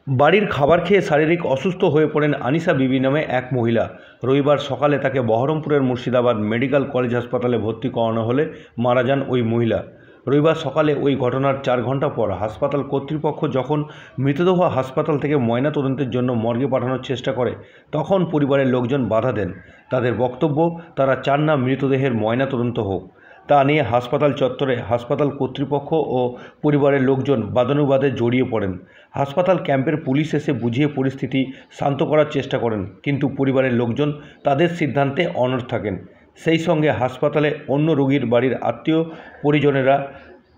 বাড়ির খাবার খেয়ে শারীরিক অসুস্থ হয়ে পড়েন আনিসা বিবি নামে এক মহিলা। রবিবার সকালে তাকে বহরমপুরের মুর্শিদাবাদ মেডিকেল কলেজ হাসপাতালে ভর্তি করানো হলে মারা যান ওই মহিলা। রবিবার সকালে ওই ঘটনার 4 ঘন্টা পর হাসপাতাল কর্তৃপক্ষ যখন মৃতদেহ হাসপাতাল থেকে ময়নাতদন্তের জন্য মর্গে পাঠানোর চেষ্টা করে, তখন পরিবারের লোকজন বাধা দেন। তাদের বক্তব্য, তারা চান না মৃতদেহের ময়নাতদন্ত হোক। তা নিয়ে হাসপাতাল চত্বরে হাসপাতাল কর্তৃপক্ষ ও পরিবারের লোকজন বাদানুবাদে জড়িয়ে পড়েন। হাসপাতাল ক্যাম্পের পুলিশ এসে বুঝিয়ে পরিস্থিতি শান্ত করার চেষ্টা করেন, কিন্তু পরিবারের লোকজন তাদের সিদ্ধান্তে অনড় থাকেন। সেই সঙ্গে হাসপাতালে অন্য রোগীর বাড়ির আত্মীয় পরিজনেরা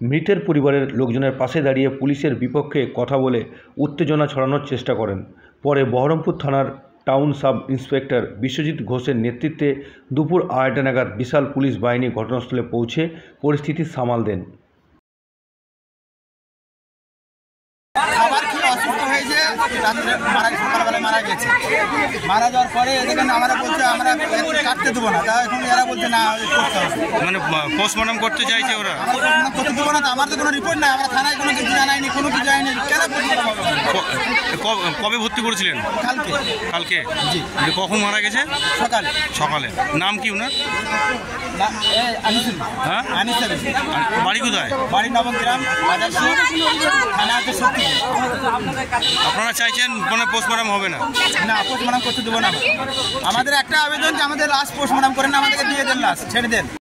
মৃতের পরিবারের লোকজনের পাশে দাঁড়িয়ে পুলিশের বিপক্ষে কথা বলে উত্তেজনা ছড়ানোর চেষ্টা করেন। পরে বহরমপুর থানার টাউন সাব ইন্সপেক্টর বিশ্বজিৎ ঘোষের নেতৃত্বে দুপুর 2:30 নাগাদ বিশাল পুলিশ বাহিনী ঘটনাস্থলে পৌঁছে পরিস্থিতি সামাল দেন। সকালবেলা মারা গেছে। মারা যাওয়ার পরে দেখেন আমরা বলছে আমরা কাটতে দেবো না, তা এখন এরা বলছে না করতে হবে, মানে পোস্টমর্টম করতে চাইছে ওরা। করতে দেবো না, তো আমার তো কোনো রিপোর্ট নাই, আমরা থানায় কোনো কিছু জানাইনি, কোনো কিছু জানাইনি, কেন? কবে ভর্তি করেছিলেন? কালকে। কালকে? জি। কখন মারা গেছে? সকালে। সকালে। নাম কি ওনার? হ্যাঁ, বাড়ি কোথায়? বাড়ি নবগ্রাম, বাজার থানা হচ্ছে সত্যি। আপনারা চাইছেন কোনো পোস্টমর্টম হবে না? না, পোস্টমর্টম করতে দেবো না। আমাদের একটা আবেদন যে আমাদের লাশ পোস্টমর্টম করেন, আমাদেরকে দিয়ে দেন, লাশ ছেড়ে দেন।